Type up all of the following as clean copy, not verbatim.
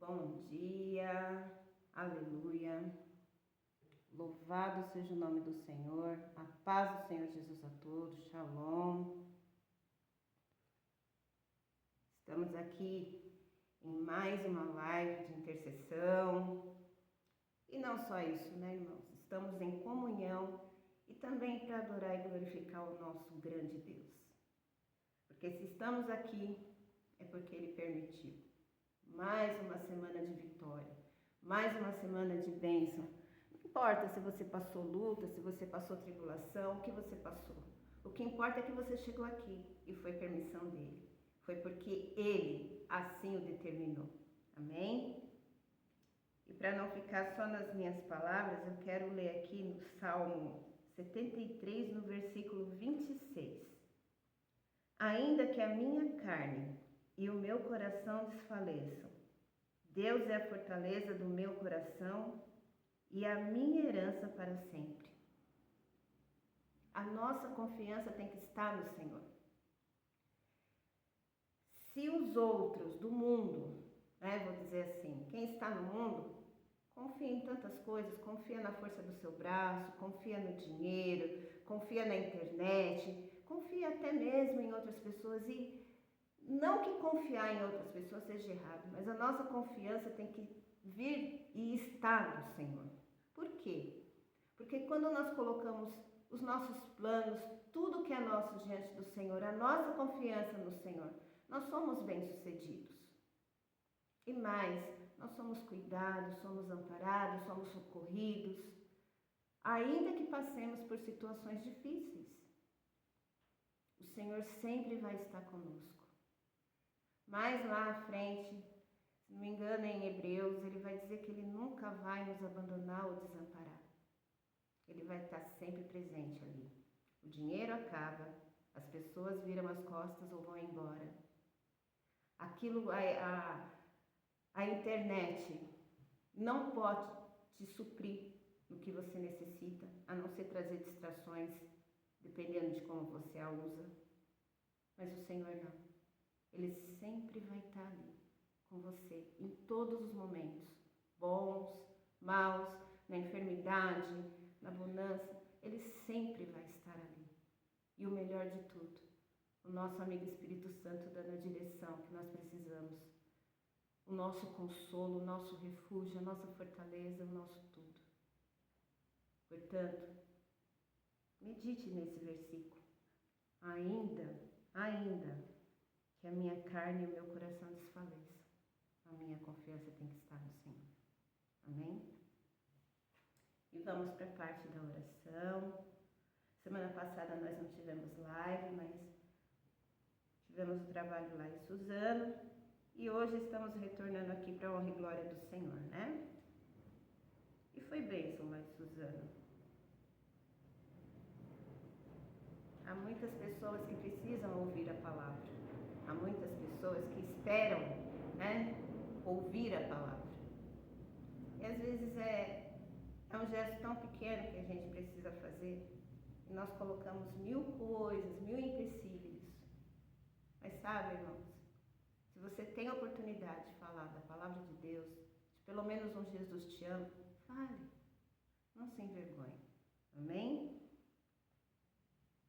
Bom dia, aleluia, louvado seja o nome do Senhor, a paz do Senhor Jesus a todos, shalom. Estamos aqui em mais uma live de intercessão e não só isso, né, irmãos? Estamos em comunhão e também para adorar e glorificar o nosso grande Deus, porque se estamos aqui é porque Ele permitiu. Mais uma semana de vitória, mais uma semana de bênção. Não importa se você passou luta, se você passou tribulação, o que você passou. O que importa é que você chegou aqui e foi permissão dele. Foi porque ele assim o determinou. Amém? E para não ficar só nas minhas palavras, eu quero ler aqui no Salmo 73, no versículo 26. Ainda que a minha carne e o meu coração desfaleçam, Deus é a fortaleza do meu coração e a minha herança para sempre. A nossa confiança tem que estar no Senhor. Se os outros do mundo, vou dizer assim, quem está no mundo, confia em tantas coisas, confia na força do seu braço, confia no dinheiro, confia na internet, confia até mesmo em outras pessoas e não que confiar em outras pessoas seja errado, mas a nossa confiança tem que vir e estar no Senhor. Por quê? Porque quando nós colocamos os nossos planos, tudo que é nosso diante do Senhor, a nossa confiança no Senhor, nós somos bem-sucedidos. E mais, nós somos cuidados, somos amparados, somos socorridos, ainda que passemos por situações difíceis. O Senhor sempre vai estar conosco. Mais lá à frente, se não me engano em Hebreus, ele vai dizer que ele nunca vai nos abandonar ou desamparar. Ele vai estar sempre presente ali. O dinheiro acaba, as pessoas viram as costas ou vão embora. A internet não pode te suprir no que você necessita, a não ser trazer distrações, dependendo de como você a usa. Mas o Senhor não. Ele sempre vai estar ali com você, em todos os momentos, bons, maus, na enfermidade, na bonança, Ele sempre vai estar ali. E o melhor de tudo, o nosso amigo Espírito Santo dando a direção que nós precisamos, o nosso consolo, o nosso refúgio, a nossa fortaleza, o nosso tudo. Portanto, medite nesse versículo. Ainda que a minha carne e o meu coração desfaleçam, a minha confiança tem que estar no Senhor. Amém? E vamos para a parte da oração. Semana passada nós não tivemos live, mas tivemos o trabalho lá em Suzano. E hoje estamos retornando aqui para a honra e glória do Senhor, né? E foi bênção lá em Suzano. Há muitas pessoas que precisam ouvir a palavra. Há muitas pessoas que esperam, ouvir a palavra. E às vezes é um gesto tão pequeno que a gente precisa fazer. E nós colocamos 1000 coisas, 1000 empecilhos. Mas sabe, irmãos, se você tem a oportunidade de falar da palavra de Deus, de pelo menos um Jesus te ama, fale. Não se envergonhe. Amém?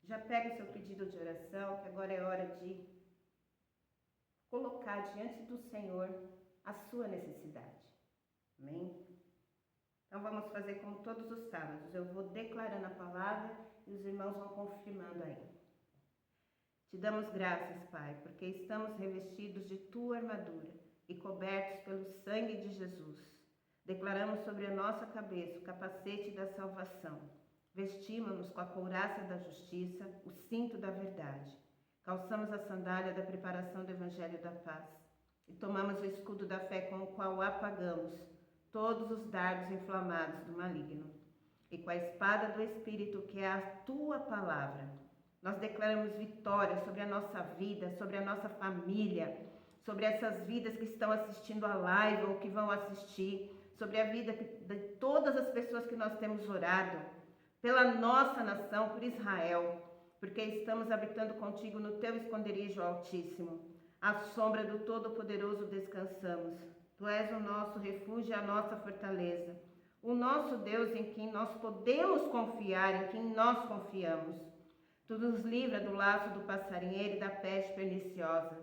Já pega o seu pedido de oração, que agora é hora de colocar diante do Senhor a sua necessidade. Amém? Então vamos fazer como todos os sábados. Eu vou declarando a palavra e os irmãos vão confirmando aí. Te damos graças, Pai, porque estamos revestidos de tua armadura e cobertos pelo sangue de Jesus. Declaramos sobre a nossa cabeça o capacete da salvação. Vestimos-nos com a couraça da justiça, o cinto da verdade. Calçamos a sandália da preparação do evangelho da paz. E tomamos o escudo da fé com o qual apagamos todos os dardos inflamados do maligno. E com a espada do Espírito, que é a tua palavra, nós declaramos vitória sobre a nossa vida, sobre a nossa família, sobre essas vidas que estão assistindo a live ou que vão assistir, sobre a vida de todas as pessoas que nós temos orado, pela nossa nação, por Israel, porque estamos habitando contigo no teu esconderijo Altíssimo. À sombra do Todo-Poderoso descansamos. Tu és o nosso refúgio e a nossa fortaleza, o nosso Deus em quem nós podemos confiar, em quem nós confiamos. Tu nos livra do laço do passarinheiro e da peste perniciosa.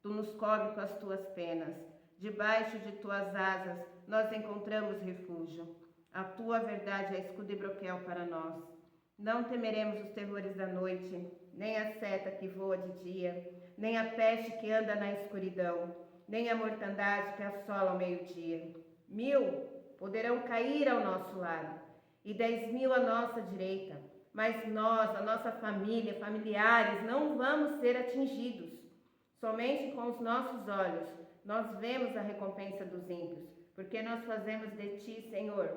Tu nos cobre com as tuas penas. Debaixo de tuas asas nós encontramos refúgio. A tua verdade é escudo e broquel para nós. Não temeremos os terrores da noite, nem a seta que voa de dia, nem a peste que anda na escuridão, nem a mortandade que assola ao meio-dia. 1000 poderão cair ao nosso lado e 10.000 à nossa direita, mas nós, a nossa família, familiares, não vamos ser atingidos. Somente com os nossos olhos nós vemos a recompensa dos ímpios, porque nós fazemos de ti, Senhor,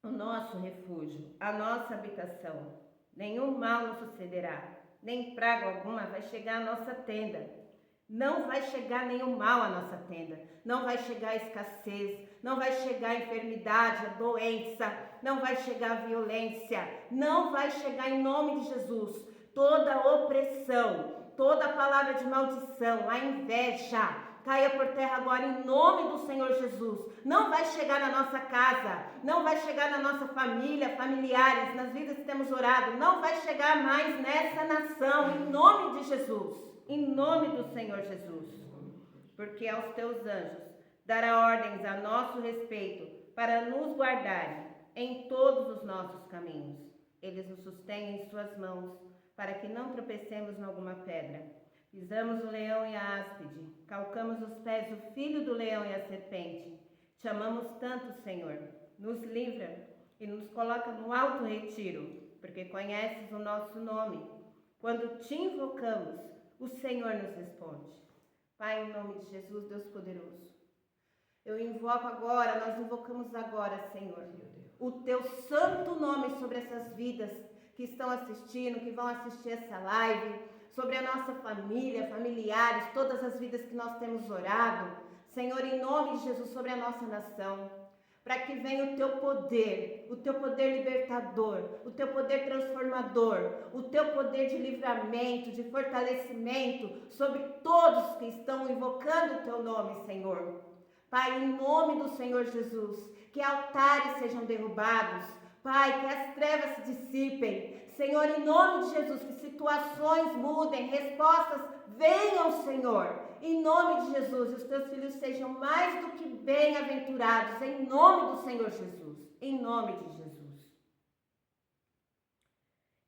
o nosso refúgio, a nossa habitação. Nenhum mal nos sucederá, nem praga alguma vai chegar à nossa tenda. Não vai chegar nenhum mal à nossa tenda, não vai chegar escassez, não vai chegar enfermidade, doença, não vai chegar violência, não vai chegar em nome de Jesus. Toda opressão, toda palavra de maldição, a inveja, caia por terra agora em nome do Senhor Jesus. Não vai chegar na nossa casa, não vai chegar na nossa família, familiares, nas vidas que temos orado, não vai chegar mais nessa nação, em nome de Jesus. Em nome do Senhor Jesus, porque aos teus anjos dará ordens a nosso respeito para nos guardarem em todos os nossos caminhos. Eles nos sustêm em suas mãos para que não tropecemos em alguma pedra. Pisamos o leão e a áspide, calcamos os pés do filho do leão e a serpente. Te amamos tanto, Senhor, nos livra e nos coloca no alto retiro, porque conheces o nosso nome. Quando te invocamos, o Senhor nos responde. Pai, em nome de Jesus, Deus poderoso, eu invoco agora, nós invocamos agora, Senhor, o teu santo nome sobre essas vidas que estão assistindo, que vão assistir essa live, sobre a nossa família, familiares, todas as vidas que nós temos orado, Senhor, em nome de Jesus, sobre a nossa nação, para que venha o teu poder libertador, o teu poder transformador, o teu poder de livramento, de fortalecimento sobre todos que estão invocando o teu nome, Senhor. Pai, em nome do Senhor Jesus, que altares sejam derrubados, Pai, que as trevas se dissipem, Senhor, em nome de Jesus, que situações mudem, respostas venham, Senhor, em nome de Jesus, e os teus filhos sejam mais do que bem-aventurados, em nome do Senhor Jesus, em nome de Jesus.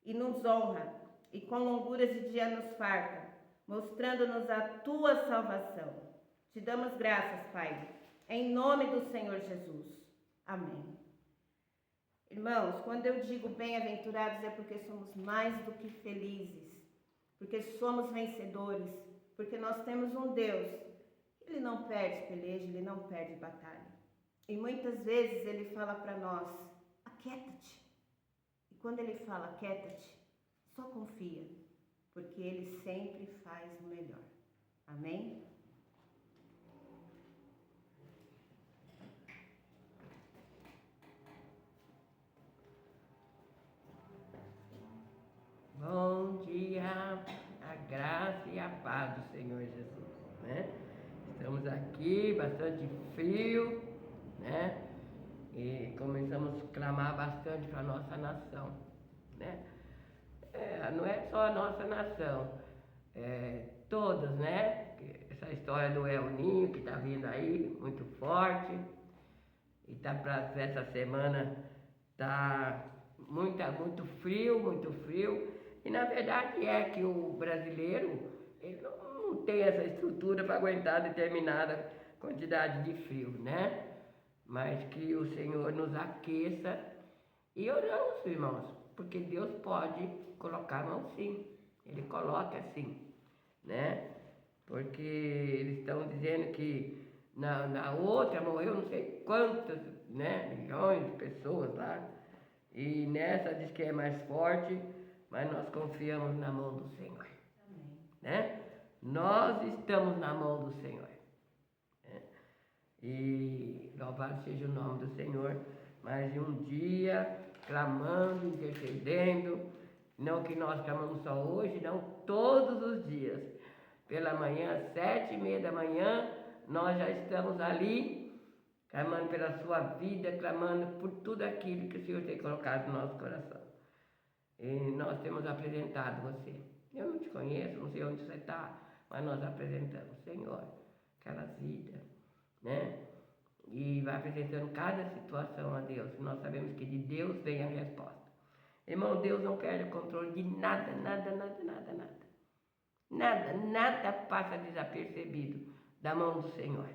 E nos honra, e com longuras de dia nos farta, mostrando-nos a tua salvação. Te damos graças, Pai, em nome do Senhor Jesus. Amém. Irmãos, quando eu digo bem-aventurados é porque somos mais do que felizes, porque somos vencedores, porque nós temos um Deus, ele não perde peleja, ele não perde batalha. E muitas vezes ele fala para nós, aquieta-te. E quando ele fala aquieta-te, só confia, porque ele sempre faz o melhor. Amém? Bom dia, a graça e a paz do Senhor Jesus, né? Estamos aqui, bastante frio, né? E começamos a clamar bastante para a nossa nação, né? Não é só a nossa nação, todas, né? Essa história do El Niño que está vindo aí, muito forte, e tá para essa semana, tá muito frio. E na verdade é que o brasileiro ele não tem essa estrutura para aguentar determinada quantidade de frio, né? Mas que o Senhor nos aqueça e oramos, irmãos, porque Deus pode colocar a mão sim, Ele coloca sim, né? Porque eles estão dizendo que na outra morreu não sei quantas, né, milhões de pessoas lá, e nessa diz que é mais forte, mas nós confiamos na mão do Senhor. Amém. Né? Nós estamos na mão do Senhor. Né? E louvado seja o nome do Senhor, mais um dia clamando, intercedendo, não que nós clamamos só hoje, não, todos os dias. pela manhã, 7h30 da manhã, nós já estamos ali, clamando pela sua vida, clamando por tudo aquilo que o Senhor tem colocado no nosso coração. E nós temos apresentado você. Eu não te conheço, não sei onde você está, mas nós apresentamos, Senhor, aquelas vidas, né? E vai apresentando cada situação a Deus. Nós sabemos que de Deus vem a resposta. Irmão, Deus não quer o controle de nada, nada, nada, nada, nada. Nada, nada passa desapercebido da mão do Senhor.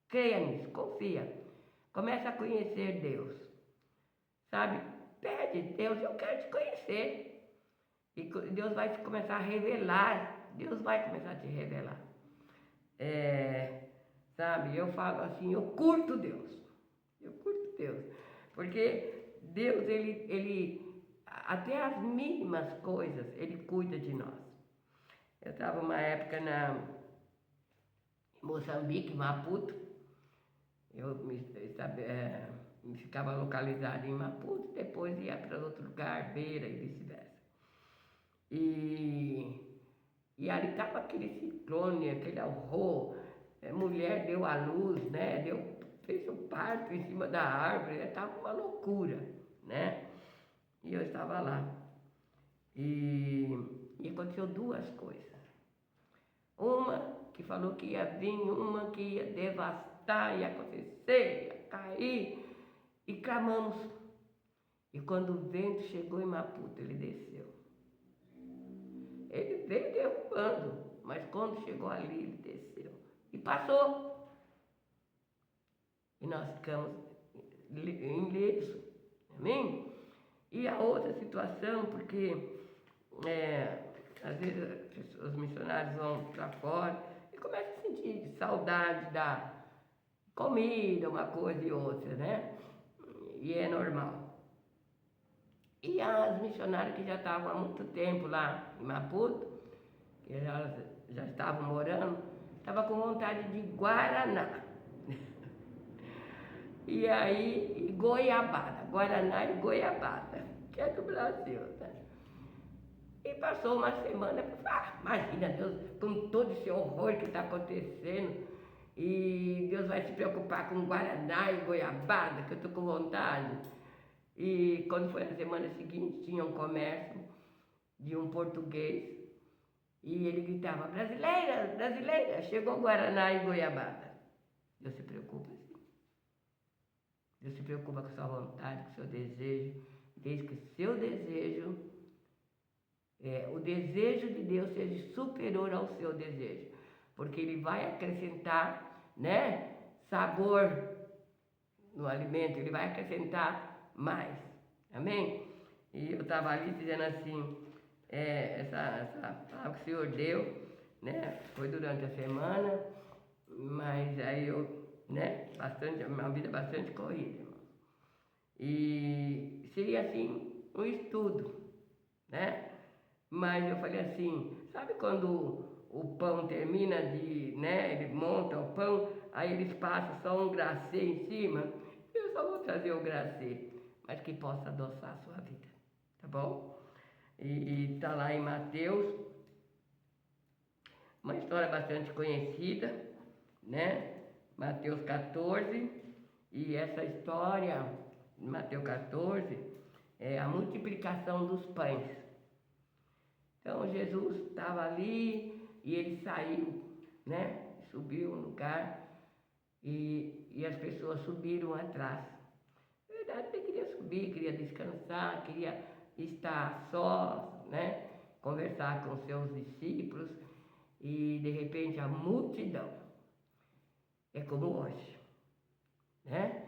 Creia nisso, confia. Começa a conhecer Deus. Sabe? Pede, Deus, eu quero te conhecer. E Deus vai começar a revelar. Deus vai começar a te revelar. Sabe? Eu falo assim, eu curto Deus. Eu curto Deus. Porque Deus, ele até as mínimas coisas, Ele cuida de nós. Eu estava uma época em Moçambique, Maputo. Eu ficava localizado em Maputo, depois ia para outro lugar, Beira e vice-versa. E ali estava aquele ciclone, aquele horror. Mulher deu à luz, né? Fez o parto em cima da árvore, estava uma loucura, né? E eu estava lá. E aconteceu duas coisas. Uma que falou que ia vir, uma que ia devastar, ia acontecer, ia cair. E clamamos. E quando o vento chegou em Maputo, ele desceu. Ele veio derrubando, mas quando chegou ali, ele desceu. E passou. E nós ficamos ilesos. Amém? E a outra situação, porque às vezes os missionários vão para fora e começam a sentir saudade da comida, uma coisa e outra, né? E é normal. E as missionárias que já estavam há muito tempo lá em Maputo, que elas já estavam morando, estavam com vontade de guaraná. E aí, goiabada, guaraná e goiabada, que é do Brasil, né? E passou uma semana, imagina Deus, com todo esse horror que está acontecendo, e Deus vai se preocupar com guaraná e goiabada, que eu estou com vontade. E quando foi na semana seguinte, tinha um comércio de um português, e ele gritava, brasileira, brasileira, chegou guaraná e goiabada. Deus se preocupa assim. Deus se preocupa com a sua vontade, com o seu desejo, desde que o seu desejo, o desejo de Deus seja superior ao seu desejo, porque Ele vai acrescentar, né, sabor no alimento, Ele vai acrescentar mais, amém? E eu estava ali dizendo assim, essa palavra que o Senhor deu, né, foi durante a semana, mas aí eu, né, uma vida bastante corrida, irmão. E seria assim, um estudo, né? Mas eu falei assim, sabe quando o pão termina né, ele monta o pão, aí eles passam só um glacê em cima? Eu só vou trazer o glacê, mas que possa adoçar a sua vida, tá bom? E tá lá em Mateus, uma história bastante conhecida, né? Mateus 14, e essa história, Mateus 14, é a multiplicação dos pães. Então Jesus estava ali e ele saiu, né? Subiu um lugar e as pessoas subiram atrás. Na verdade, ele queria subir, queria descansar, queria estar só, né? Conversar com seus discípulos e de repente a multidão. É como hoje, né?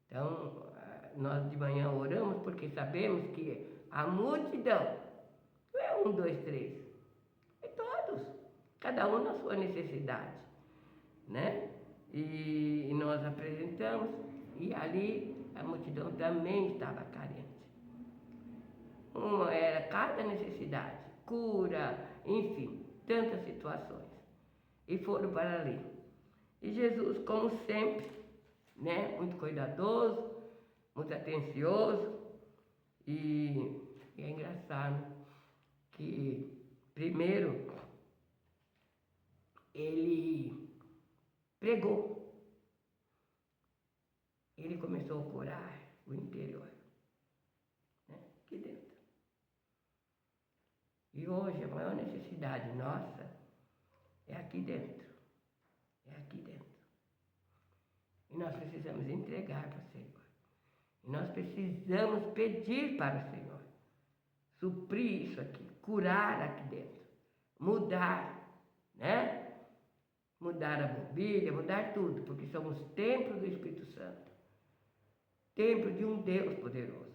Então, nós de manhã oramos porque sabemos que a multidão não é 1, 2, 3, é todos, cada um na sua necessidade, né? E nós apresentamos e ali a multidão também estava carente. Uma era cada necessidade, cura, enfim, tantas situações. E foram para ali. E Jesus, como sempre, né, muito cuidadoso, muito atencioso, e é engraçado que, primeiro, ele pregou. Ele começou a curar o interior, né? Aqui dentro. E hoje a maior necessidade nossa é aqui dentro. É aqui dentro. E nós precisamos entregar para o Senhor. E nós precisamos pedir para o Senhor suprir isso aqui, curar aqui dentro, mudar, né? Mudar a mobília, mudar tudo, porque somos templo do Espírito Santo, templo de um Deus poderoso.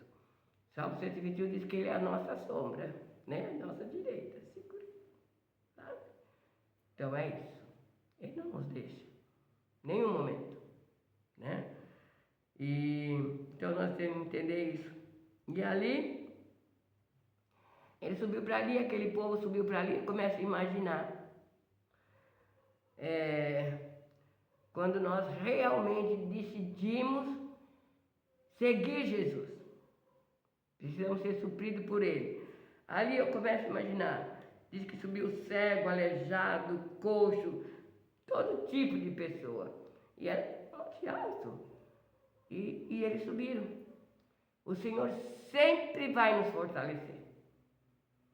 Salmo 121 diz que Ele é a nossa sombra, né? A nossa direita, segura, sabe? Então é isso. Ele não nos deixa, nenhum momento, né? E então nós temos que entender isso. E ali ele subiu para ali, aquele povo subiu para ali, começa a imaginar. Quando nós realmente decidimos seguir Jesus, precisamos ser supridos por Ele. Ali eu começo a imaginar, diz que subiu cego, aleijado, coxo, todo tipo de pessoa. E era alto. E eles subiram. O Senhor sempre vai nos fortalecer.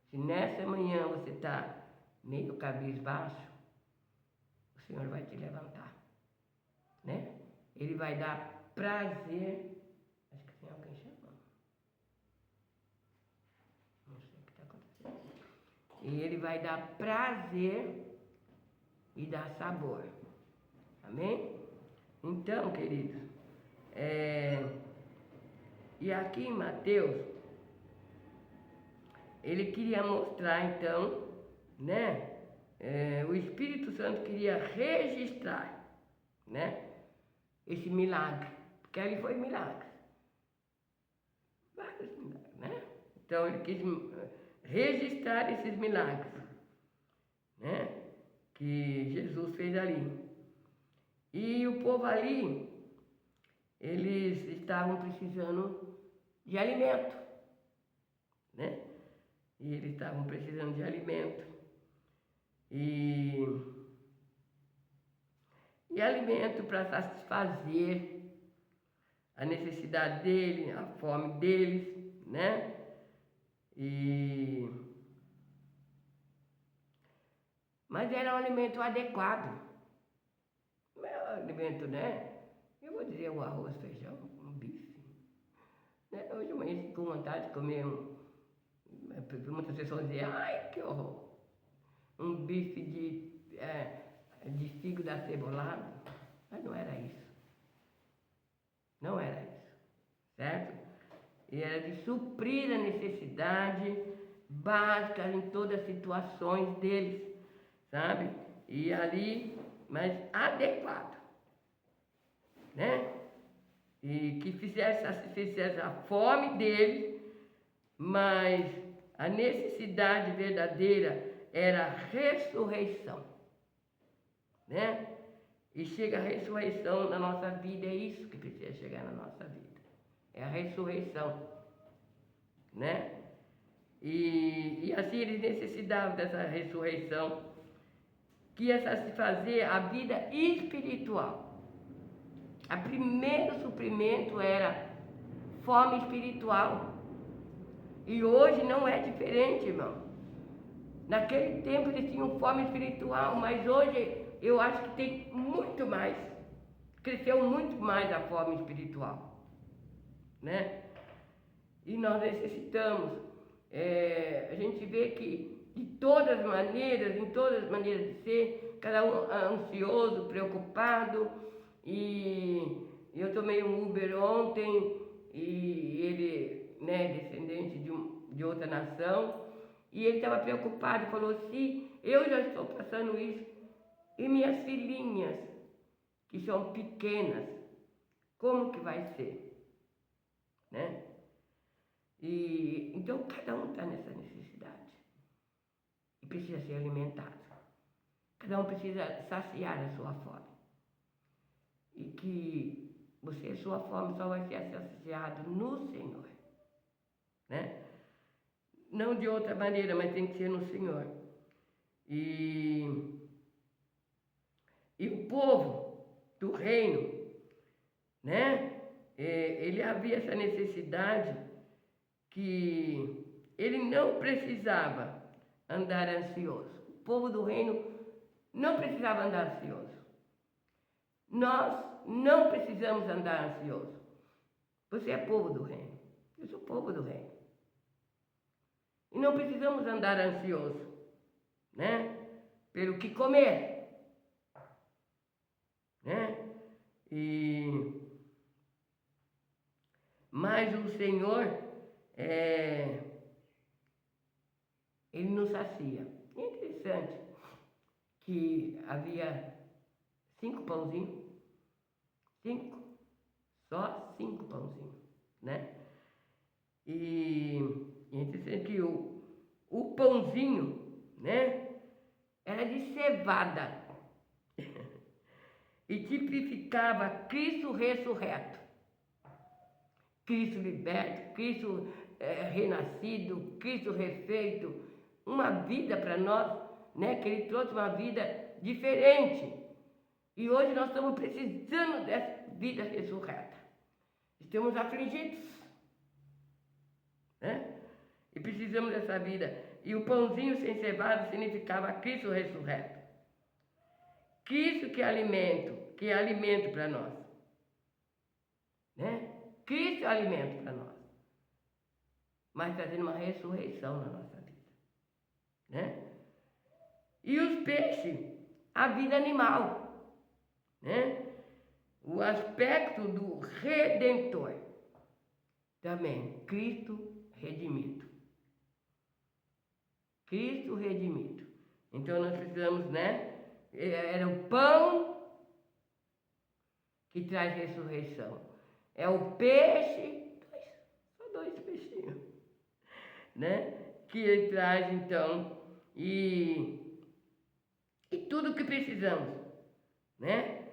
Se nessa manhã você está meio cabisbaixo, o Senhor vai te levantar, né? Ele vai dar prazer. Acho que tem alguém chamando. Não sei o que está acontecendo. E Ele vai dar prazer e dar sabor. Amém? Então, queridos, e aqui em Mateus, ele queria mostrar, então, né? O Espírito Santo queria registrar, né? Esse milagre, porque ali foi milagre. Vários milagres, né? Então ele quis registrar esses milagres, né? Que Jesus fez ali. E o povo ali, eles estavam precisando de alimento, né? E eles estavam precisando de alimento. E alimento para satisfazer a necessidade dele, a fome deles, né? Mas era um alimento adequado. Não é um alimento, né? Eu vou dizer um arroz, feijão, um bife. Né? Hoje eu amanheci com vontade de comer muitas pessoas dizem, ai, que horror! Um bife de fígado acebolado. Mas não era isso. Não era isso. Certo? E era de suprir a necessidade básica em todas as situações deles. Sabe? E ali, mas adequado. Né? E que fizesse a fome deles, mas a necessidade verdadeira era a ressurreição, né? E chega a ressurreição na nossa vida, é isso que precisa chegar na nossa vida, é a ressurreição, né? E assim eles necessitavam dessa ressurreição, que ia satisfazer a vida espiritual. O primeiro suprimento era fome espiritual, e hoje não é diferente, irmão. Naquele tempo eles tinham fome espiritual, mas hoje eu acho que tem muito mais. Cresceu muito mais a fome espiritual, né? E nós necessitamos, a gente vê que de todas as maneiras, em todas as maneiras de ser, cada um ansioso, preocupado, e eu tomei um Uber ontem, e ele, né, descendente de outra nação, e ele estava preocupado, falou assim, eu já estou passando isso, e minhas filhinhas, que são pequenas, como que vai ser? Né? E então cada um está nessa necessidade, e precisa ser alimentado, cada um precisa saciar a sua fome, e que a sua fome só vai ser saciada no Senhor, né? Não de outra maneira, mas tem que ser no Senhor. E E o povo do reino, né? Ele havia essa necessidade que ele não precisava andar ansioso. O povo do reino não precisava andar ansioso. Nós não precisamos andar ansioso. Você é povo do reino. Eu sou povo do reino. E não precisamos andar ansioso, né? Pelo que comer, né? Mas o Senhor, Ele nos sacia. É interessante que havia 5 pãozinhos, só 5 pãozinhos, né? E é interessante que o pãozinho, né, era de cevada e tipificava Cristo ressurreto, Cristo liberto, Cristo renascido, Cristo refeito, uma vida para nós, né, que Ele trouxe uma vida diferente. E hoje nós estamos precisando dessa vida ressurreta. Estamos afligidos, né? E precisamos dessa vida. E o pãozinho sem cevada significava Cristo ressurreto. Cristo que é alimento para nós, né? Cristo é alimento para nós, mas trazendo uma ressurreição na nossa vida, né? E os peixes, a vida animal, né? O aspecto do Redentor, também, Cristo redimido. Cristo redimido. Então nós precisamos, né? Era o pão que traz ressurreição. É o peixe, só 2 peixinhos, né? Que ele traz então, e tudo o que precisamos, né?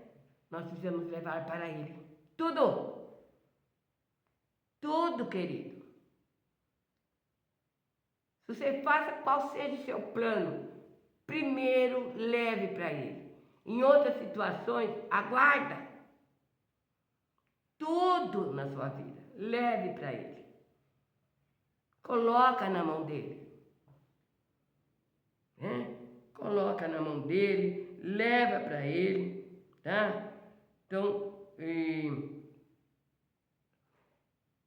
Nós precisamos levar para Ele. Tudo! Tudo, querido. Se você faça qual seja o seu plano, primeiro leve para Ele. Em outras situações, aguarda. Tudo na sua vida, leve para Ele. Coloca na mão dEle. Né? Coloca na mão dEle, leva para Ele, tá? Então,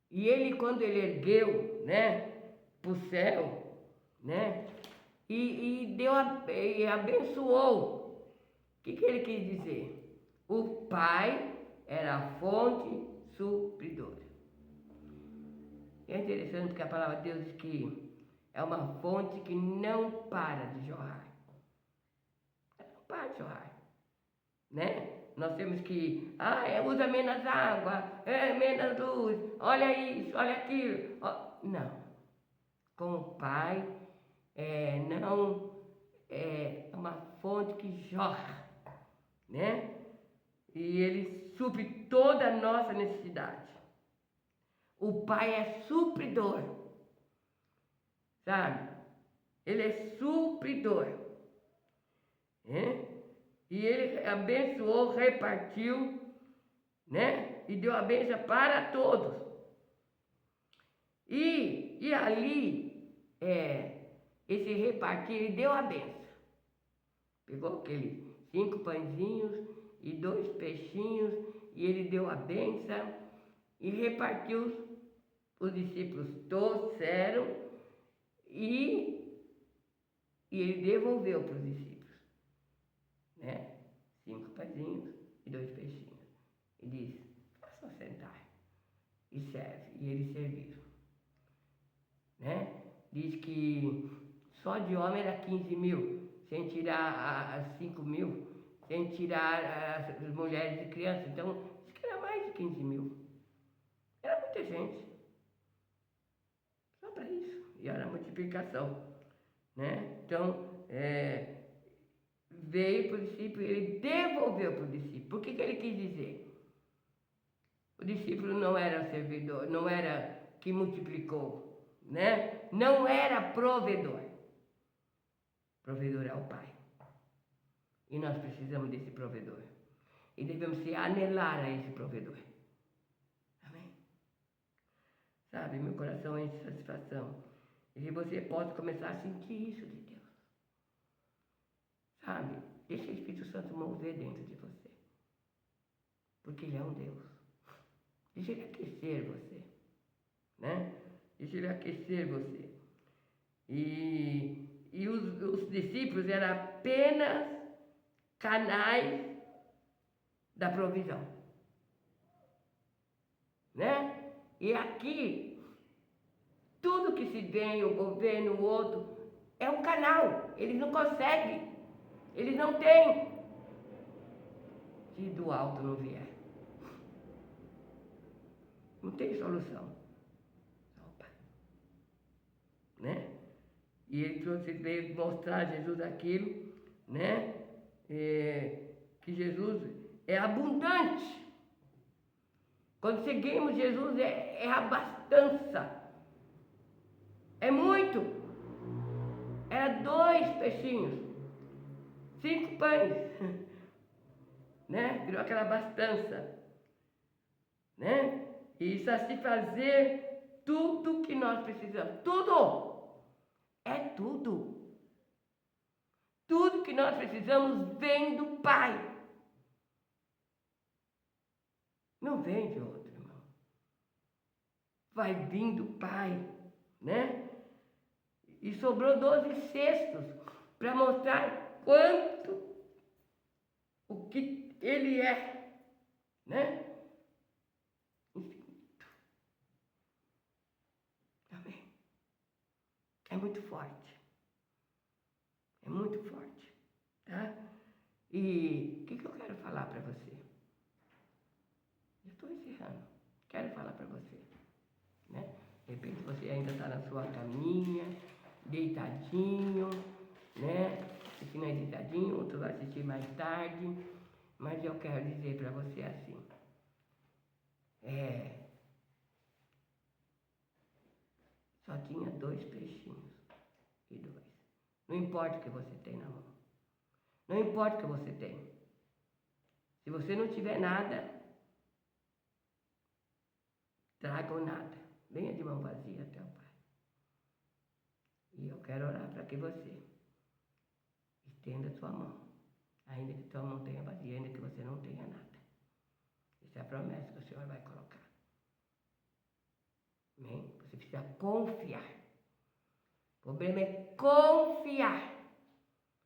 e Ele, quando Ele ergueu, né, para o céu, né, e abençoou, o que Ele quis dizer? O Pai era a fonte supridora. É interessante porque a palavra de Deus diz que é uma fonte que não para de jorrar. Não para de jorrar, né? Nós temos que, usa menos água, menos luz, olha isso, olha aquilo. Não. Com o Pai, não é uma fonte que jorra, né? E Ele supre toda a nossa necessidade. O Pai é supridor, sabe? Ele é supridor, né? E Ele abençoou, repartiu, né? E deu a bênção para todos. E ali, esse repartir, Ele deu a bênção. Pegou aqueles 5 pãezinhos e 2 peixinhos, e Ele deu a bênção e repartiu. Os discípulos trouxeram e Ele devolveu para os discípulos, né? 5 pãezinhos e 2 peixinhos. E disse, façam sentar e serve. E eles serviram, né? Diz que só de homem era 15.000, sem tirar as 5.000, sem tirar as mulheres e crianças. Então, diz que era mais de 15.000. Era muita gente. Só para isso. E era a multiplicação, né? Então, veio para o discípulo e Ele devolveu para o discípulo. Por que Ele quis dizer? O discípulo não era servidor, não era que multiplicou, né? Não era provedor. Provedor é o Pai. E nós precisamos desse provedor. E devemos se anelar a esse provedor. Amém? Sabe, meu coração enche de satisfação. E você pode começar a sentir isso de Deus. Sabe? Deixa o Espírito Santo mover dentro de você. Porque Ele é um Deus. Deixa Ele aquecer você. Né? Deixa Ele aquecer você. E os discípulos eram apenas canais da provisão. Né? E aqui, tudo que se vem, o governo, o outro, é um canal. Eles não conseguem. Eles não têm. Se do alto não vier. Não tem solução. Opa. Né? E ele veio mostrar a Jesus aquilo, né? Que Jesus é abundante. Quando seguimos Jesus, é abastança. É muito. Era 2 peixinhos, 5 pães, né? Virou aquela abastança, né? E satisfazer tudo que nós precisamos. Tudo! É tudo. Tudo que nós precisamos vem do Pai. Não vem de outro, irmão. Vai vir do Pai, né? E sobrou 12 cestos para mostrar quanto o que Ele é, né? Infinito. Amém? É muito forte. É muito forte, tá? E o que eu quero falar para você? Eu estou encerrando. Quero falar para você, né? De repente você ainda está na sua caminha, deitadinho, né? Se não é deitadinho, outro vai assistir mais tarde. Mas eu quero dizer para você assim. Só tinha 2 peixinhos e 2. Não importa o que você tem na mão. Não importa o que você tem. Se você não tiver nada, traga o nada. Venha de mão vazia até o Pai. E eu quero orar para que você estenda a sua mão. Ainda que sua mão tenha vazia, ainda que você não tenha nada. Essa é a promessa que o Senhor vai colocar. Amém? Você precisa confiar. O problema é confiar.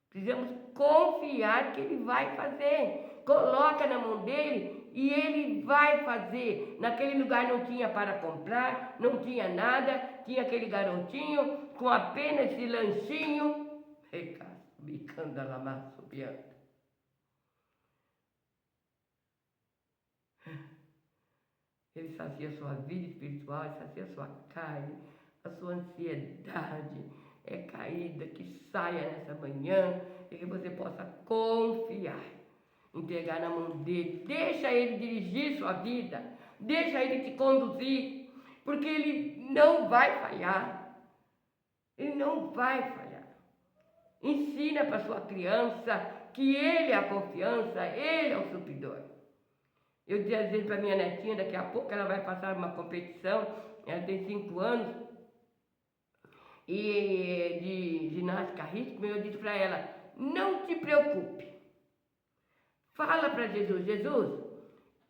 Precisamos confiar que Ele vai fazer. Coloca na mão dele e Ele vai fazer. Naquele lugar não tinha para comprar, não tinha nada. Tinha aquele garotinho com apenas esse lanchinho. Bicando a lama subiando. Ele sacia a sua vida espiritual, ele sacia a sua carne, a sua ansiedade é caída, que saia nessa manhã e que você possa confiar, entregar na mão dele, deixa ele dirigir sua vida, deixa ele te conduzir, porque ele não vai falhar, ele não vai falhar. Ensina para sua criança que ele é a confiança, ele é o supridor. Eu dizia para minha netinha, daqui a pouco ela vai passar uma competição, ela tem 5 anos, e de ginástica rítmica, eu disse para ela, não te preocupe. Fala para Jesus, Jesus,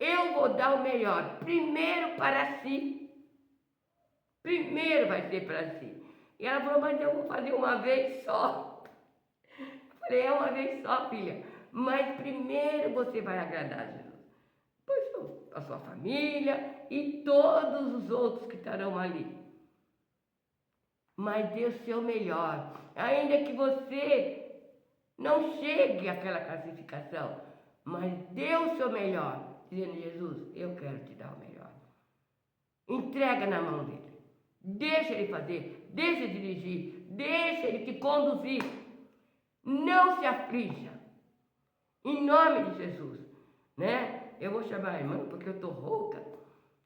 eu vou dar o melhor, primeiro para si. Primeiro vai ser para si. E ela falou, mas eu vou fazer uma vez só. Eu falei, é uma vez só, filha, mas primeiro você vai agradar a Jesus. Depois a sua família e todos os outros que estarão ali. Mas dê o seu melhor. Ainda que você não chegue àquela classificação, mas dê o seu melhor. Dizendo, Jesus, eu quero te dar o melhor. Entrega na mão dele. Deixa ele fazer, deixa ele dirigir, deixa ele te conduzir. Não se aflija. Em nome de Jesus, né? Eu vou chamar a irmã porque eu estou rouca.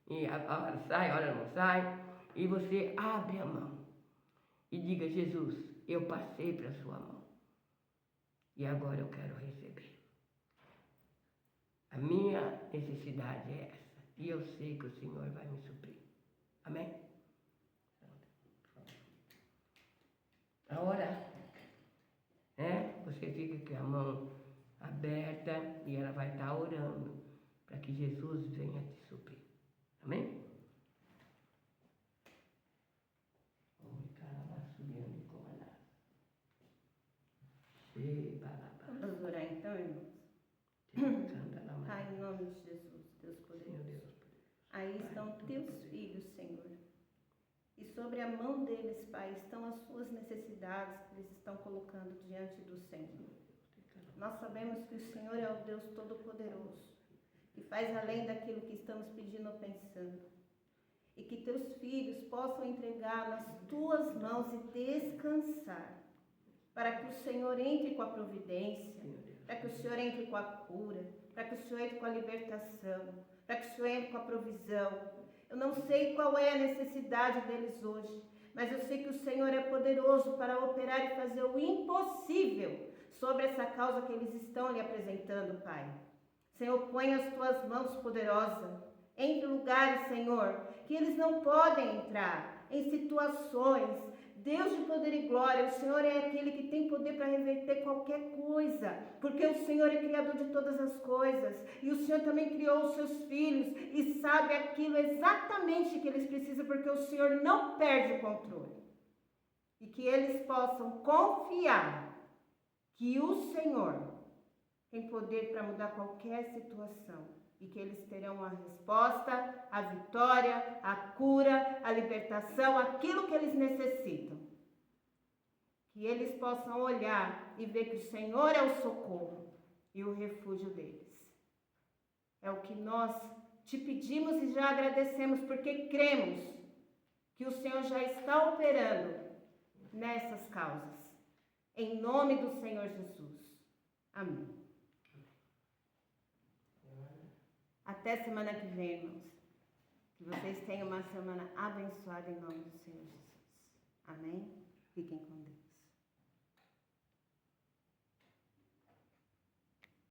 E a hora sai, a hora não sai. E você abre a mão. E diga, Jesus, eu passei para a sua mão. e agora eu quero receber. A minha necessidade é essa, e eu sei que o Senhor vai me suprir. Amém? Agora, você fica com a mão aberta e ela vai estar orando para que Jesus venha te suprir. Amém? Vamos orar então, irmãos? Pai, em nome de Jesus, Deus poderoso. Aí estão teus filhos, Senhor. E sobre a mão deles, Pai, estão as suas necessidades que eles estão colocando diante do Senhor. Nós sabemos que o Senhor é o Deus Todo-Poderoso, que faz além daquilo que estamos pedindo ou pensando. E que teus filhos possam entregar nas tuas mãos e descansar, para que o Senhor entre com a providência, para que o Senhor entre com a cura, para que o Senhor entre com a libertação, para que o Senhor entre com a provisão. Eu não sei qual é a necessidade deles hoje, mas eu sei que o Senhor é poderoso para operar e fazer o impossível sobre essa causa que eles estão lhe apresentando, Pai. Senhor, põe as tuas mãos poderosas entre lugares, Senhor, que eles não podem entrar, em situações. Deus de poder e glória, o Senhor é aquele que tem poder para reverter qualquer coisa, porque o Senhor é criador de todas as coisas, e o Senhor também criou os seus filhos, e sabe aquilo exatamente que eles precisam, porque o Senhor não perde o controle. E que eles possam confiar que o Senhor tem poder para mudar qualquer situação, e que eles terão a resposta, a vitória, a cura, a libertação, aquilo que eles necessitam. Que eles possam olhar e ver que o Senhor é o socorro e o refúgio deles. É o que nós te pedimos e já agradecemos, porque cremos que o Senhor já está operando nessas causas. Em nome do Senhor Jesus. Amém. Até semana que vem, irmãos. Que vocês tenham uma semana abençoada em nome do Senhor Jesus. Amém? Fiquem com Deus.